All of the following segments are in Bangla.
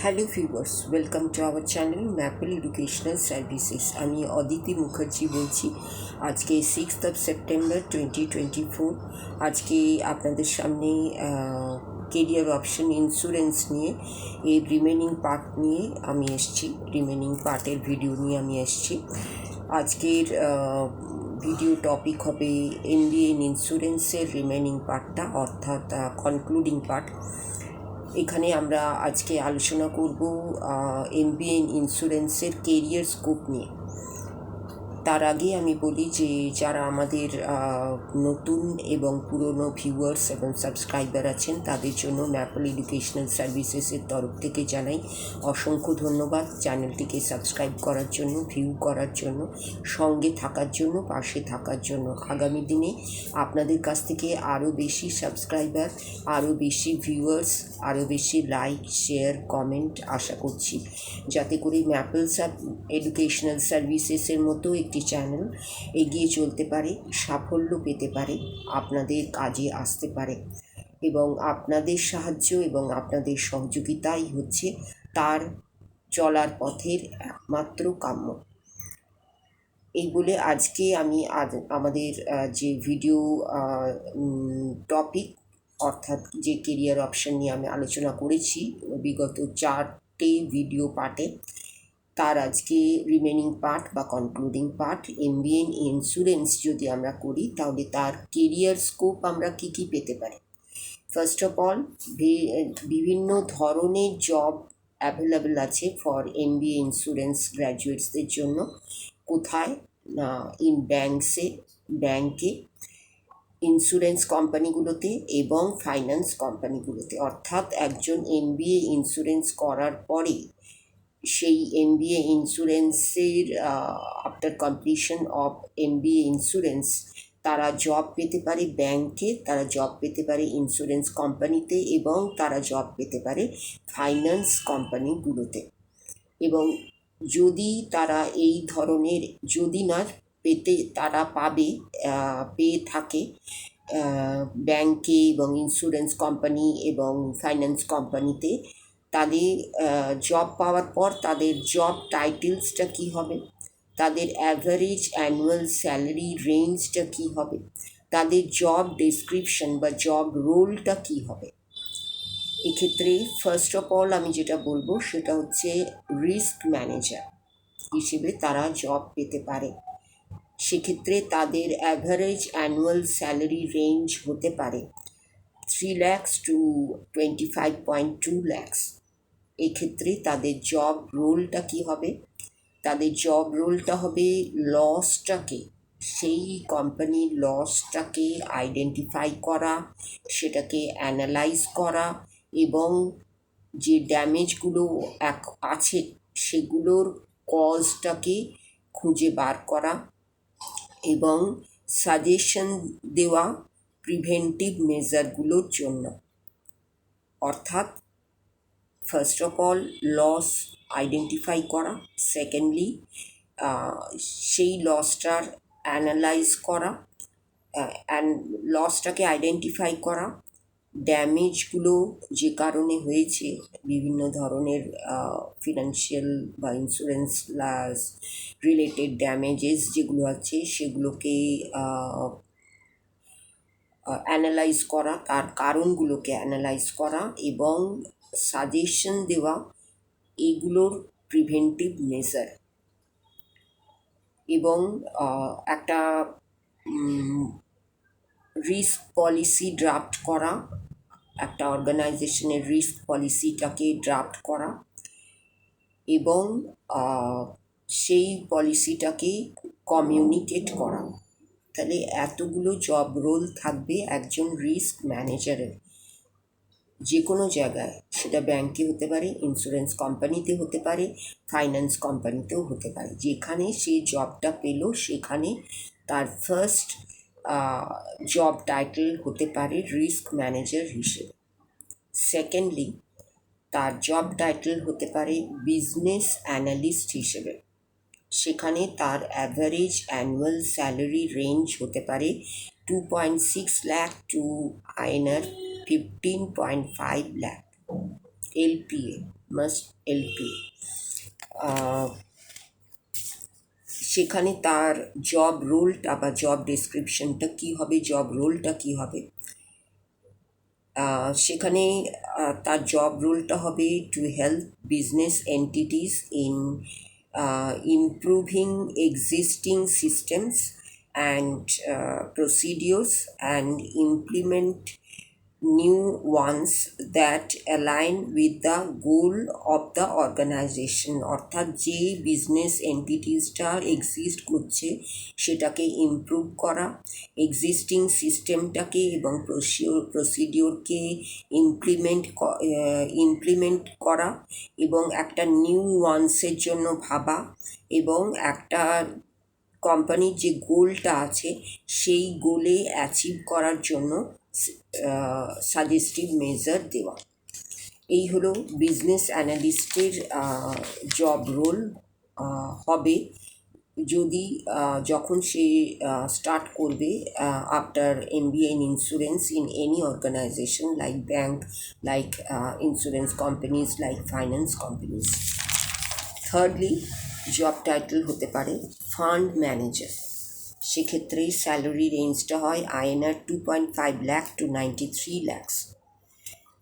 Hello viewers, welcome to our channel maple educational services. আমি অদিতি মুখার্জি বলছি। আজকে 6 সেপ্টেম্বর 2024। আজকে আপনাদের সামনে কেরিয়ার অপশন ইন্স্যুরেন্স নিয়ে এর রিমেনিং পার্ট নিয়ে আমি এসেছি। রিমেনিং পার্টের ভিডিও নিয়ে আমি এসেছি। আজকের ভিডিও টপিক হবে এমবিএ ইন ইন্স্যুরেন্সের রিমেনিং পার্টটা, অর্থাৎ কনক্লুডিং পার্ট। এখানে আমরা আজকে আলোচনা করব এমবিএ ইন ইন্স্যুরেন্সের কেরিয়ার স্কোপ নিয়ে। তার আগে আমি বলি যে যারা আমাদের নতুন এবং পুরনো ভিউয়ার্স এবং সাবস্ক্রাইবার আছেন তাদের জন্য ম্যাপল এডুকেশনাল সার্ভিসেসের তরফ থেকে জানাই অসংখ্য ধন্যবাদ। চ্যানেলটিকে সাবস্ক্রাইব করার জন্য, ভিউ করার জন্য, সঙ্গে থাকার জন্য, পাশে থাকার জন্য। আগামী দিনে আপনাদের কাছ থেকে আরও বেশি সাবস্ক্রাইবার, আরও বেশি ভিউয়ার্স, আরও বেশি লাইক, শেয়ার, কমেন্ট আশা করছি, যাতে করে ম্যাপল এডুকেশনাল সার্ভিসেসের মতো একটি চ্যানেল এগিয়ে চলতে পারে, সাফল্য পেতে পারে, আপনাদের কাজে আসতে পারে। এবং আপনাদের সাহায্য এবং আপনাদের সহযোগিতাই হচ্ছে তার চলার পথের একমাত্র কাম্য। এই বলে আজকে আমি আমাদের যে ভিডিও টপিক, অর্থাৎ যে কেরিয়ার অপশন নিয়ে আমি আলোচনা করেছি বিগত 4টে ভিডিও পার্টে, তার আজকে রিমেনিং পার্ট বা concluding part. MBA in insurance যদি আমরা করি তাহলে তার কেরিয়ার স্কোপ আমরা কী কী পেতে পারি। ফার্স্ট অফ অল, বিভিন্ন ধরনের জব অ্যাভেলেবেল আছে ফর এমবিএ ইন্স্যুরেন্স গ্র্যাজুয়েটসদের জন্য। কোথায় না, ইন ব্যাংকে, ইন্স্যুরেন্স কোম্পানিগুলোতে এবং ফাইন্যান্স কোম্পানিগুলোতে। অর্থাৎ একজন এমবিএ ইন্স্যুরেন্স করার পরে সেই এমবিএ ইন্স্যুরেন্সের after completion of MBA insurance তারা জব পেতে পারে ব্যাংকে, তারা জব পেতে পারে ইন্স্যুরেন্স কোম্পানিতে, এবং তারা জব পেতে পারে ফাইন্যান্স কোম্পানিগুলোতে। এবং যদি তারা এই ধরনের, যদি না পেতে, তারা পেয়ে থাকে ব্যাংকে এবং ইন্স্যুরেন্স কোম্পানি এবং ফাইন্যান্স কোম্পানিতে, তাদের জব পাওয়ার পর তাদের জব টাইটেলসটা কী হবে, তাদের অ্যাভারেজ অ্যানুয়াল স্যালারি রেঞ্জটা কী হবে, তাদের জব ডেসক্রিপশন বা জব রোলটা কী হবে। এক্ষেত্রে ফার্স্ট অফ অল আমি যেটা বলবো সেটা হচ্ছে রিস্ক ম্যানেজার হিসেবে তারা জব পেতে পারে। সেক্ষেত্রে তাদের অ্যাভারেজ অ্যানুয়াল স্যালারি রেঞ্জ হতে পারে 3 lakhs to 25.2 lakhs। এক্ষেত্রে তাদের জব রোলটা কী হবে, তাদের জব রোলটা হবে লসটাকে, সেই কোম্পানির লসটাকে আইডেন্টিফাই করা, সেটাকে অ্যানালাইজ করা, এবং যে ড্যামেজগুলো আছে সেগুলোর কজটাকে খুঁজে বার করা এবং সাজেশন দেওয়া প্রিভেন্টিভ মেজারগুলোর জন্য। অর্থাৎ first of all loss identify করা, সেকেন্ডলি সেই লসটার অ্যানালাইজ করা, লসটাকে আইডেন্টিফাই করা, ড্যামেজগুলো যে কারণে হয়েছে, বিভিন্ন ধরনের ফিনান্সিয়াল বা ইন্স্যুরেন্স লস রিলেটেড ড্যামেজেস যেগুলো আছে সেগুলোকে অ্যানালাইজ করা, তার কারণগুলোকে অ্যানালাইজ করা এবং সাজেশন দেওয়া, এগুলোর প্রিভেন্টিভ মেজার। এবং একটা রিস্ক পলিসি ড্রাফট করা, একটা অর্গানাইজেশনের রিস্ক পলিসিটাকে ড্রাফট করা এবং সেই পলিসিটাকে কমিউনিকেট করা। তাহলে এতগুলো জব রোল থাকবে একজন রিস্ক ম্যানেজারের, যে কোনো জায়গায়, সেটা ব্যাংকে হতে পারে, ইন্স্যুরেন্স কোম্পানিতে হতে পারে, ফাইন্যান্স কোম্পানিতেও হতে পারে। যেখানে সে জবটা পেল সেখানে তার ফার্স্ট জব টাইটেল হতে পারে রিস্ক ম্যানেজার হিসেবে। সেকেন্ডলি, তার জব টাইটেল হতে পারে বিজনেস অ্যানালিস্ট হিসেবে। সেখানে তার অ্যাভারেজ অ্যানুয়াল স্যালারি রেঞ্জ হতে পারে 2.6 lakh to INR 15.5 lakh। LPA, must LPA. সেখানে তার জব রোলটা বা জব ডেসক্রিপশনটা কী হবে, জব রোলটা কী হবে, সেখানে তার জব রোলটা হবে to help business entities in improving existing systems and procedures and implement new ones that align with the goal of the organization। অর্থাৎ যে বিজনেস এন্টিটিসটা এক্সিস্ট করছে সেটাকে ইমপ্রুভ করা, এক্সিস্টিং সিস্টেমটাকে এবং প্রসিডিওরকে ইমপ্লিমেন্ট করা এবং একটা নিউ ওয়ান্সের জন্য ভাবা, এবং একটা কোম্পানির যে গোলটা আছে সেই গোলে অ্যাচিভ করার জন্য সাজেস্টিভ মেজার দেওয়া। এই হলো বিজনেস অ্যানালিস্টের জব রোল হবে যদি যখন সে স্টার্ট করবে after MBA in insurance in any organisation like bank, like insurance companies, like finance companies. Thirdly, job title হতে পারে ফান্ড ম্যানেজার। সেক্ষেত্রে স্যালারি রেঞ্জটা হয় INR 2.5 লাখ টু 93 lakhs,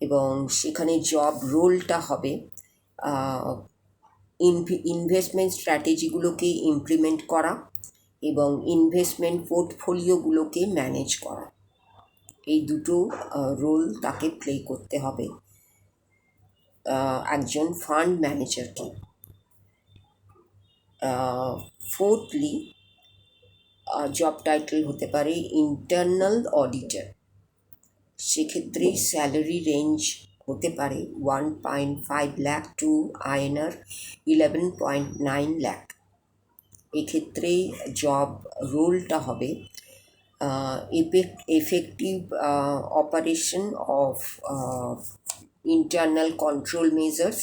এবং সেখানে জব রোলটা হবে ইনভেস্টমেন্ট স্ট্র্যাটেজিগুলোকে ইমপ্লিমেন্ট করা এবং ইনভেস্টমেন্ট পোর্টফোলিওগুলোকে ম্যানেজ করা। এই দুটো রোল তাকে প্লে করতে হবে একজন ফান্ড ম্যানেজারকে। ফোর্থলি, জব টাইটেল হতে পারে ইন্টারনাল অডিটর। সেক্ষেত্রে স্যালারি রেঞ্জ হতে পারে 1.5 লাখ টু INR 11.9 লাখ। এক্ষেত্রে জব রোলটা হবে effective operation of internal control measures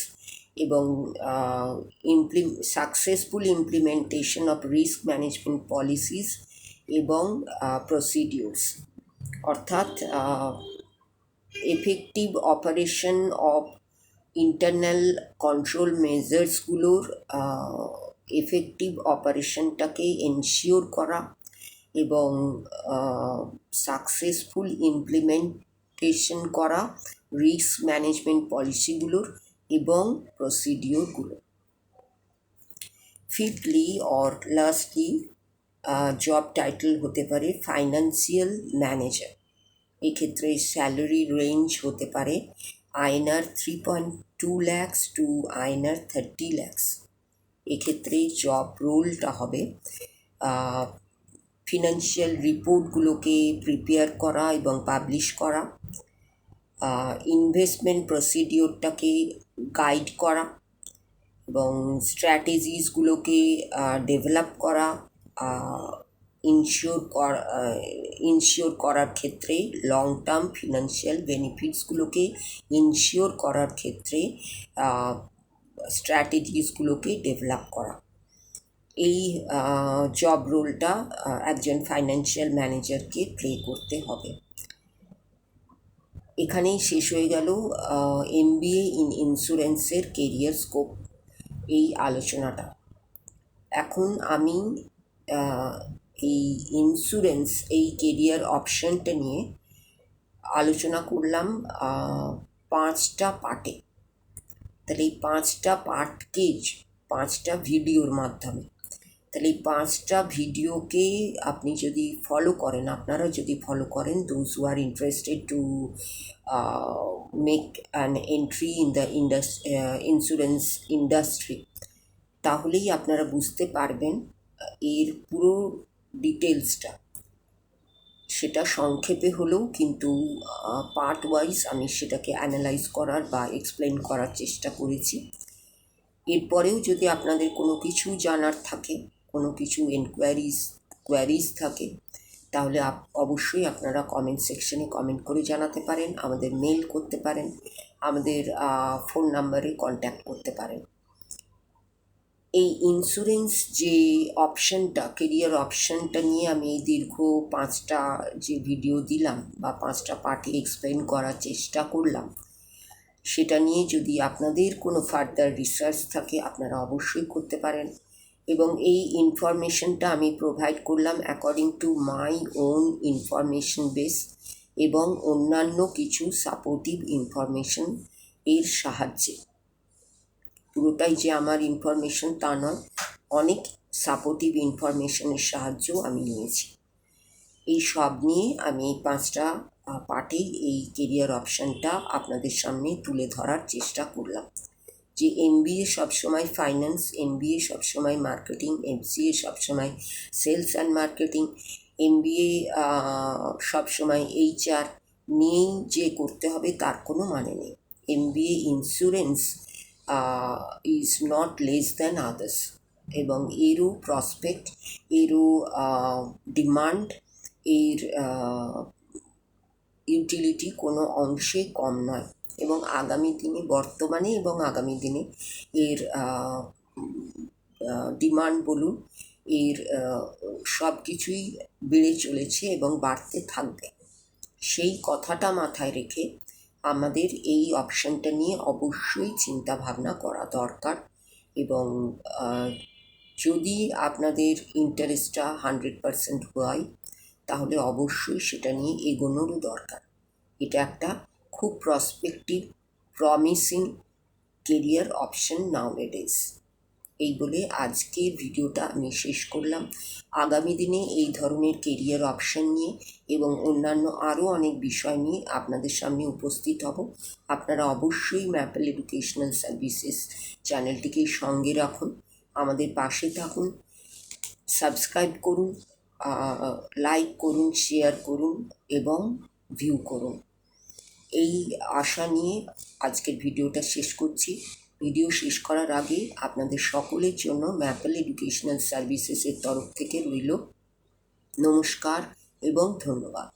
এবং successful implementation of risk management policies এবং প্রসিডিউরস। অর্থাৎ effective operation of internal control মেজার্সগুলোর এফেক্টিভ অপারেশনটাকে এনশিওর করা এবং সাকসেসফুল ইমপ্লিমেন্টেশন করা রিস্ক ম্যানেজমেন্ট পলিসিগুলোর এবং প্রসিডিওরগুলো। Fifthly or lastly, job title হতে পারে ফাইন্যান্সিয়াল ম্যানেজার। এক্ষেত্রে স্যালারি রেঞ্জ হতে পারে INR 3.2 lakhs to INR 30 lakhs। এক্ষেত্রে জব রোলটা হবে ফিনান্সিয়াল রিপোর্টগুলোকে প্রিপেয়ার করা এবং পাবলিশ করা, ইনভেস্টমেন্ট প্রসিডিওরটাকে গাইড করা এবং স্ট্র্যাটেজিসগুলোকে ডেভেলপ করা, ইনশিওর করার ক্ষেত্রে লং টার্ম ফিনান্সিয়াল বেনিফিটসগুলোকে ইনশিওর করার ক্ষেত্রে স্ট্র্যাটেজিসগুলোকে ডেভেলপ করা। এই জব রোলটা একজন ফাইন্যান্সিয়াল ম্যানেজারকে প্লে করতে হবে। এখানেই শেষ হয়ে গেল MBA ইন ইন্স্যুরেন্সের কেরিয়ার স্কোপ এই আলোচনাটা। এখন আমি এই ইন্স্যুরেন্স এই কেরিয়ার অপশানটা নিয়ে আলোচনা করলাম 5টা পার্টে। তাহলে এই 5টা পার্টকে 5টা ভিডিওর মাধ্যমে, তাহলে এই 5টা ভিডিওকে আপনি যদি ফলো করেন, আপনারা যদি ফলো করেন, those who are interested to make an entry in the insurance industry, তাহলেই আপনারা বুঝতে পারবেন এর পুরো ডিটেলসটা। সেটা সংক্ষেপে হলেও কিন্তু পার্ট ওয়াইজ আমি সেটাকে অ্যানালাইজ করার বা এক্সপ্লেন করার চেষ্টা করেছি। এরপরেও যদি আপনাদের কোনো কিছু জানার থাকে, কোনো কিছু কোয়ারিজ থাকে, তাহলে অবশ্যই আপনারা কমেন্ট সেকশনে কমেন্ট করে জানাতে পারেন, আমাদের মেল করতে পারেন, আমাদের ফোন নাম্বারে কন্ট্যাক্ট করতে পারেন। এই ইন্স্যুরেন্স যে অপশানটা, কেরিয়ার অপশানটা নিয়ে আমি দীর্ঘ 5টা যে ভিডিও দিলাম বা 5টা পার্টে এক্সপ্লেন করার চেষ্টা করলাম, সেটা নিয়ে যদি আপনাদের কোনো ফার্দার রিসার্চ থাকে আপনারা অবশ্যই করতে পারেন। এবং এই ইনফরমেশনটা আমি প্রোভাইড করলাম according to my own information base এবং অন্যান্য কিছু সাপোর্টিভ ইনফরমেশন এর সাহায্যে। পুরোটাই যে আমার ইনফরমেশন তা নয়, অনেক সাপোর্টিভ ইনফরমেশনের সাহায্যও আমি নিয়েছি। এই সব নিয়ে আমি এই 5টা পার্টেই এই কেরিয়ার অপশানটা আপনাদের সামনে তুলে ধরার চেষ্টা করলাম। যে MBA সবসময় ফাইন্যান্স, MBA সবসময় মার্কেটিং, MCA সবসময় সেলস অ্যান্ড মার্কেটিং, MBA সবসময় HR নিয়েই যে করতে হবে তার কোনো মানে নেই। MBA insurance is not less than others, এবং এরও প্রসপেক্ট, এরও ডিমান্ড, এর ইউটিলিটি কোনো অংশে কম নয়। এবং আগামী দিনে, বর্তমানে এবং আগামী দিনে এর ডিমান্ড বলুন, এর সব কিছুই বেড়ে চলেছে এবং বাড়তে থাকবে। সেই কথাটা মাথায় রেখে আমাদের এই অপশানটা নিয়ে অবশ্যই চিন্তা ভাবনা করা দরকার। এবং যদি আপনাদের ইন্টারেস্টটা 100% হয় তাহলে অবশ্যই সেটা নিয়ে এগোনোরও দরকার। এটা একটা খুব প্রসপেক্টিভ, প্রমিসিং কেরিয়ার অপশন নাওএডেজ। এই বলে আজকের ভিডিওটা আমি শেষ করলাম। আগামী দিনে এই ধরনের কেরিয়ার অপশন নিয়ে এবং অন্যান্য আরও অনেক বিষয় নিয়ে আপনাদের সামনে উপস্থিত হব। আপনারা অবশ্যই ম্যাপল এডুকেশনাল সার্ভিসেস চ্যানেলটিকে সঙ্গে রাখুন, আমাদের পাশে থাকুন, সাবস্ক্রাইব করুন, লাইক করুন, শেয়ার করুন এবং ভিউ করুন। এই আশা নিয়ে আজকের ভিডিওটা শেষ করছি। ভিডিও শেষ করার আগে আপনাদের সকলের জন্য ম্যাপল এডুকেশনাল সার্ভিসেসের তরফ থেকে রইল নমস্কার এবং ধন্যবাদ।